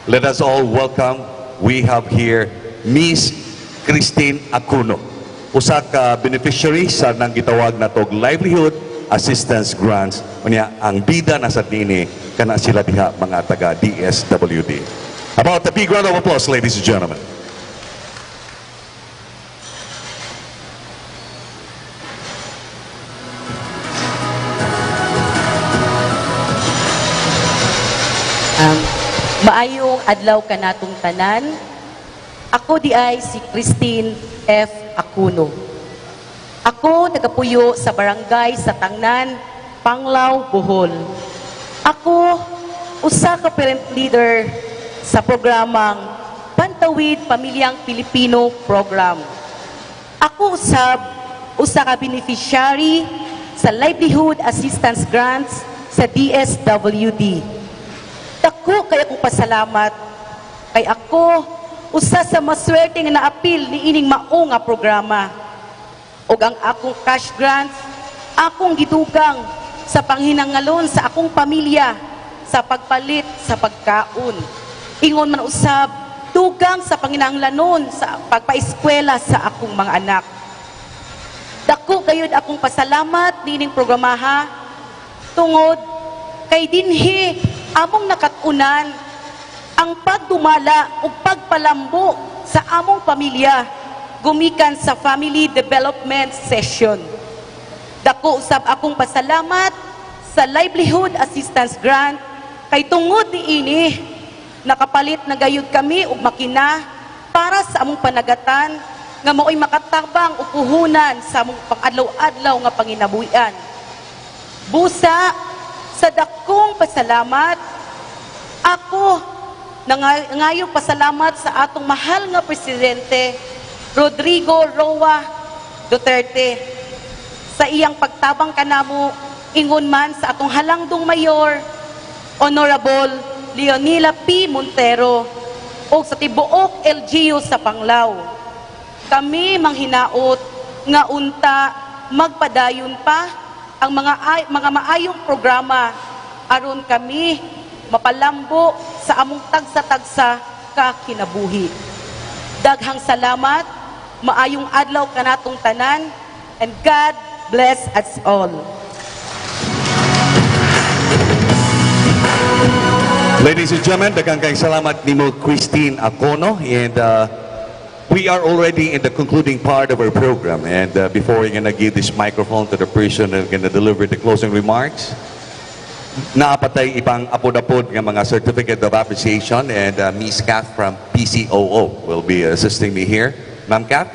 Let us all welcome, we have here Miss Christine Acuno, usa ka beneficiary sa nang gitawag na tog livelihood assistance grants. Unya ang bida na sa dini kana sila diha mga taga DSWD. About the big round of applause, ladies and gentlemen. Maayong adlaw kanatong tanan. Ako di ay si Christine F. Acuno. Ako tagapuyo sa barangay sa Tangnan, Panglao, Bohol. Ako usa ka parent leader sa programang Pantawid Pamilyang Filipino Program. Ako usa ka beneficiary sa Livelihood Assistance Grants sa DSWD. Dako kay akong pasalamat kay ako usa sa maswerte nga naapil ni ining mao nga programa. Og ang akong cash grants akong gidugang sa panghinangalon sa akong pamilya sa pagpalit sa pagkaon. Ingon man usab dugang sa panginahanglanon sa pagpaeskwela sa akong mga anak. Dako gayud akong pasalamat nining programaha tungod kay dinhi among nakatunan ang pagdumala ug pagpalambo sa among pamilya gumikan sa family development session. Dako usab akong pasalamat sa livelihood assistance grant kay tungod niini nakapalit na gayud kami og makina para sa among panagatan nga mao'y makatabang o puhunan sa among pang-adlaw-adlaw nga panginabuhian. Busa, sa dakong pasalamat, ako ngayong pasalamat sa atong mahal nga Presidente Rodrigo Roa Duterte sa iyang pagtabang kanamo ingon man sa atong halangdong mayor Honorable Leonila P. Montero o sa tibuok LGU sa Panglao. Kami manghinaot nga unta magpadayon pa ang mga maayong programa aron kami mapalambo sa among tagsa-tagsa ka kinabuhi. Daghang salamat, maayong adlaw kanatong tanan, and God bless us all. Ladies and gentlemen, daghang kayong salamat nimo Christine Acono, and we are already in the concluding part of our program, and before we're gonna give this microphone to the person who's gonna deliver the closing remarks, naapatay ibang apod-apod ng mga certificate of appreciation, and Ms. Kath from PCOO will be assisting me here. Ma'am Kath?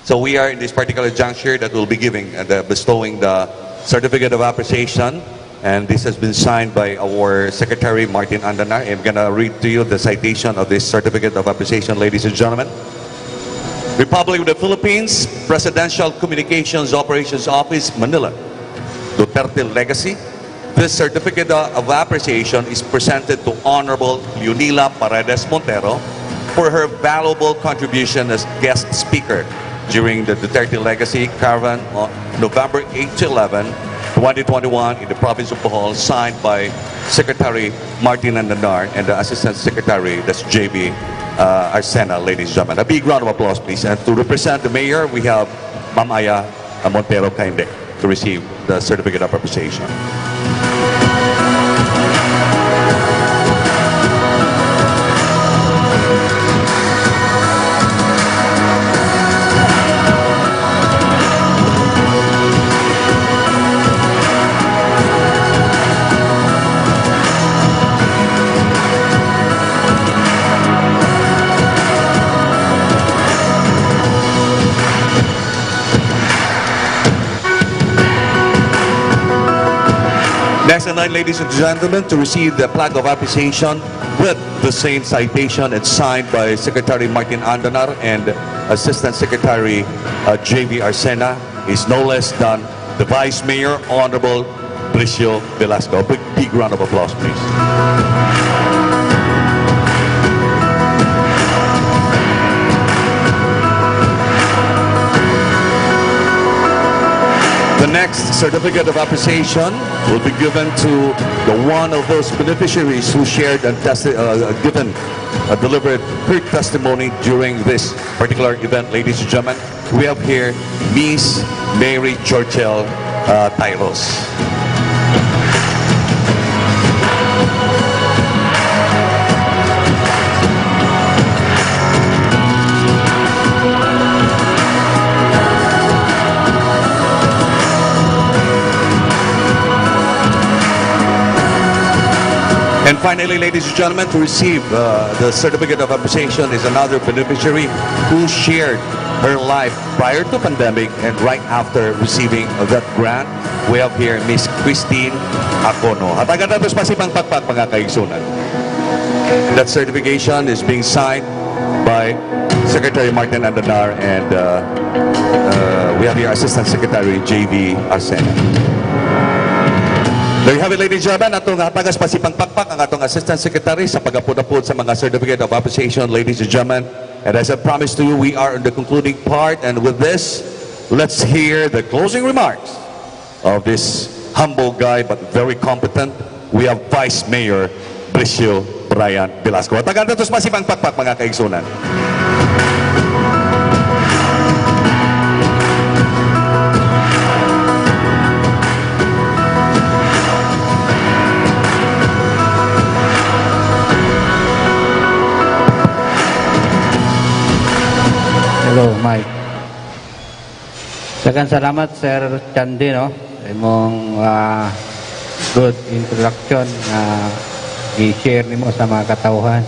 So we are in this particular juncture that we'll be giving, bestowing the certificate of appreciation, and this has been signed by our Secretary Martin Andanar. I'm gonna read to you the citation of this certificate of appreciation, ladies and gentlemen. Republic of the Philippines, Presidential Communications Operations Office, Manila, Duterte Legacy. This certificate of appreciation is presented to Honorable Leonila Paredes Montero for her valuable contribution as guest speaker during the Duterte Legacy Caravan on November 8 to 11, 2021 in the province of Bohol, signed by Secretary Martin Andanar and the Assistant Secretary, that's JB Arsena, ladies and gentlemen. A big round of applause, please. And to represent the Mayor, we have Ma'am Aya Montero Kainde to receive the certificate of appreciation. Next in line, ladies and gentlemen, to receive the plaque of appreciation with the same citation and signed by Secretary Martin Andanar and Assistant Secretary JV Arsena is no less than the Vice Mayor, Honorable Bricio Velasco. A big round of applause, please. The next certificate of appreciation will be given to the one of those beneficiaries who shared and delivered her testimony during this particular event, ladies and gentlemen. We have here Miss Mary Churchill Tyros. And finally, ladies and gentlemen, to receive the certificate of appreciation is another beneficiary who shared her life prior to pandemic and right after receiving that grant. We have here Miss Christine Acono. At agad na ito pasipang pagpag mga kaigsunan. That certification is being signed by Secretary Martin Andanar and we have here Assistant Secretary JV Arsena. There you have it, ladies and gentlemen. Atong tagas pasipang pakpak ang atong Assistant Secretary sa pag-apod-apod sa mga certificate of appreciation, ladies and gentlemen. And as I promised to you, we are in the concluding part. And with this, let's hear the closing remarks of this humble guy but very competent. We have Vice Mayor Bricio Brian Velasco. At agad natos pasipang pakpak mga kaigsunan. Hello, Mike. Daghang salamat, Sir Chandi, no? Imong good introduction na i-share nimo sa mga katauhan.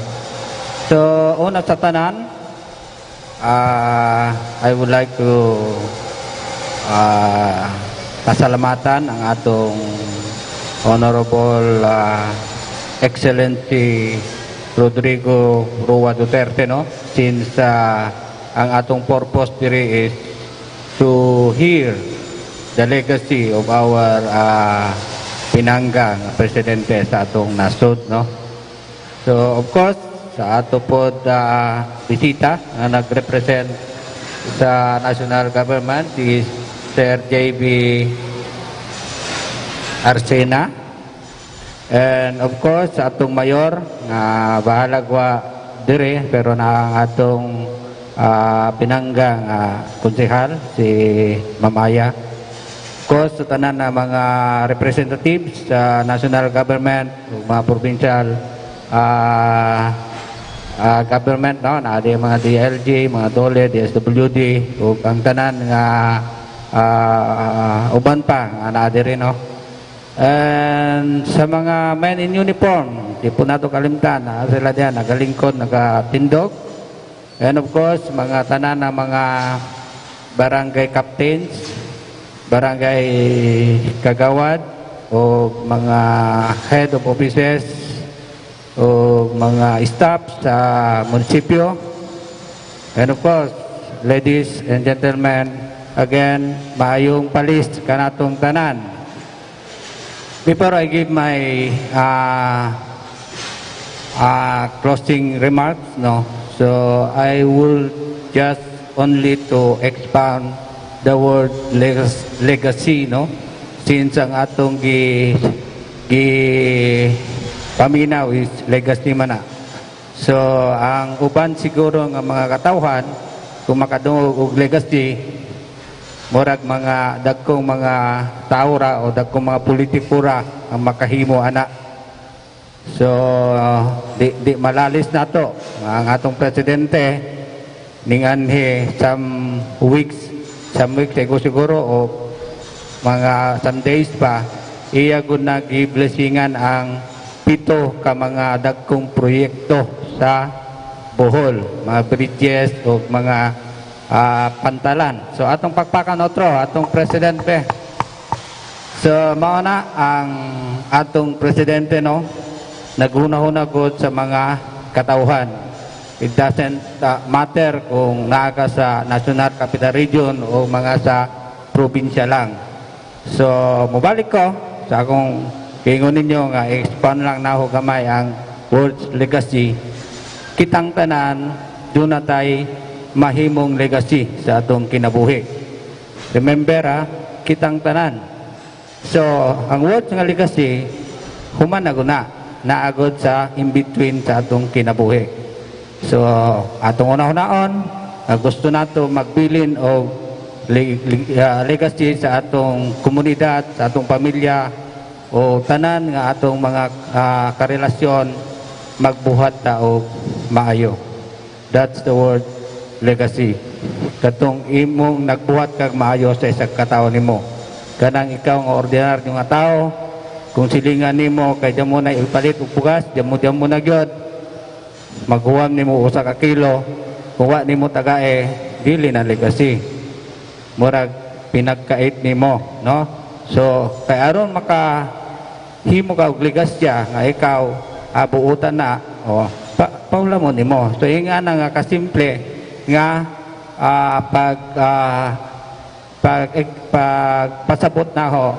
So, una sa tanan, I would like to pasalamatan ang atong Honorable Excellency Rodrigo Roa Duterte, no? Since ang atong purpose diri is to hear the legacy of our pinanggang presidente sa atong nasod, no? So, of course, sa ato pod bisita na nag-represent sa national government is Sir JB Arsena, and of course sa atong mayor na bahalagwa dire pero na atong pinanggang konsehal si Mamaya. Of course sa tanan na mga representatives sa national government, mga provincial government, no, na ada mga DLG, mga DOLE, DSWD, ug ang tanan nga uban pa nga naa diri, no. And sa mga men in uniform, di po nato kalimtan na sila diyan nagalingkod, nagatindog. And of course, mga tanan na mga barangay captains, barangay kagawad, o mga head of offices, o mga staff sa munisipyo. And of course, ladies and gentlemen, again, maayong palis kanatong tanan. Before I give my closing remarks, no, so I will just only to expound the word legacy, no, since ang atong paminaw is legacy man na. So ang uban siguro nga mga katawhan kung makadungog og legacy, murag mga dagkong mga taura o dagkong mga politikura ang makahimo ana. So di malalis nato ang atong presidente ninganhi some weeks siguro o mga some days pa iya gud nag-blessingan ang 7 ka mga dagkong proyekto sa Bohol, mga bridges o mga pantalan. So atong pakpakan otro, atong presidente. So mao na ang atong presidente, no, naghuna-huna gud sa mga katawhan. It doesn't matter kung naa ka sa National Capital Region o mga sa probinsya lang. So mobalik ko sa akong kingon ninyo nga expand lang na ho gamay ang words legacy. Kitang tanan doon na tayo mahimong legacy sa atong kinabuhi. Remember, kitang tanan. So, ang words nga legacy, human na guna, naagod sa in-between sa atong kinabuhi. So, atong una-unaon, gusto nato magbilin o legacy sa atong komunidad, sa atong pamilya, o tanan nga atong mga karelasyon magbuhat ta og maayo. That's the word legacy. Katong imong nagbuhat kag maayo sa isang katawo nimo. Kanang ikaw nga ordinaryo nga tao, kung silingan nimo kay damo na ipalit og bugas, damo na gyud. Maghuwam nimo usa ka kilo, kung wa nimo tagae, dili na legacy. Murag pinagkait nimo, no? So kay aron himo ka og legasya nga ikaw abuutan na o paulamon nimo. So inga na nga kasimple nga pasabot na ho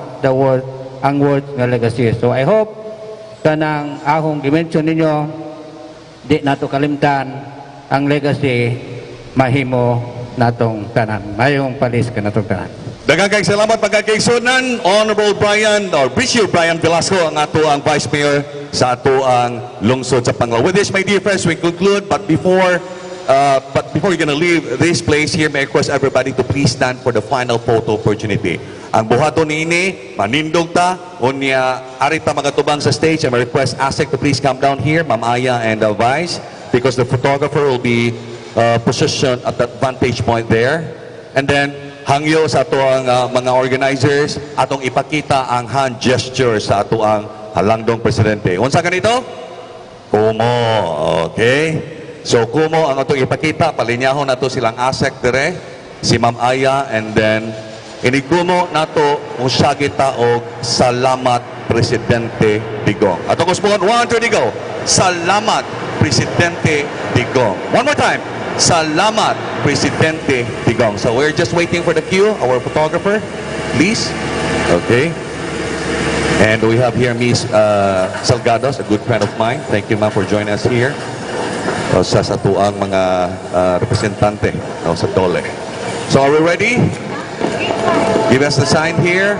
ang word nga legacy. So I hope kanang ahong dimension ninyo di nato kalimtan ang legacy mahimo natong tanan. Mayong palis ka natong tanan. Daghang salamat pagkakaigsunan, Honorable Brian or Bricio Brian Velasco ang ato ang Vice Mayor sa ato ang lungsod sa Panglao. With this, my dear friends, we conclude. But before we're gonna leave this place here, may I request everybody to please stand for the final photo opportunity. Ang buhaton niini, manindog ta, unya arita mga tubang sa stage. I may request ASEC to please come down here, Ma'am Aya and Vice, because the photographer will be position at that vantage point there. And then, hangyo sa ato ang mga organizers, atong ipakita ang hand gesture sa ato ang halangdong presidente. Unsa ganito? Kumo. Okay? So, kumo ang atong ipakita. Palinyahon na to silang ASEC dire, si Ma'am Aya, and then, inigumo na to usagita og salamat Presidente Digong. Atong kuspuan, 1, 2, go. Salamat Presidente Digong. One more time. Salamat Presidente Digong. So we're just waiting for the cue. Our photographer, please. Okay. And we have here Miss Salgados, a good friend of mine. Thank you, ma'am, for joining us here. Sa satuang mga representante sa Dole. So are we ready? Give us the sign here.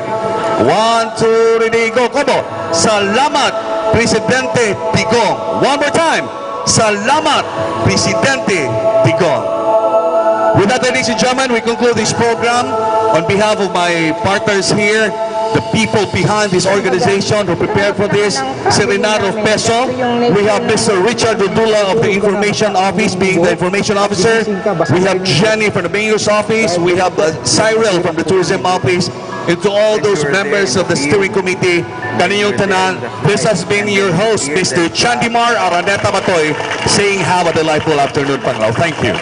1, 2, ready, go. Kobo. Salamat Presidente Digong. One more time. Salamat Presidente Digong. With that, ladies and gentlemen, we conclude this program. On behalf of my partners here, the people behind this organization who prepared for this, Serenado Peso, we have Mr. Richard Rodula of the Information Office being the Information Officer. We have Jenny from the Mayor's Office. We have Cyril from the Tourism Office. And to all those members of the steering committee, kaninyong tanan, this has been your host, Mr. Chandimar Araneta Batoy, saying have a delightful afternoon, Panglao. Thank you.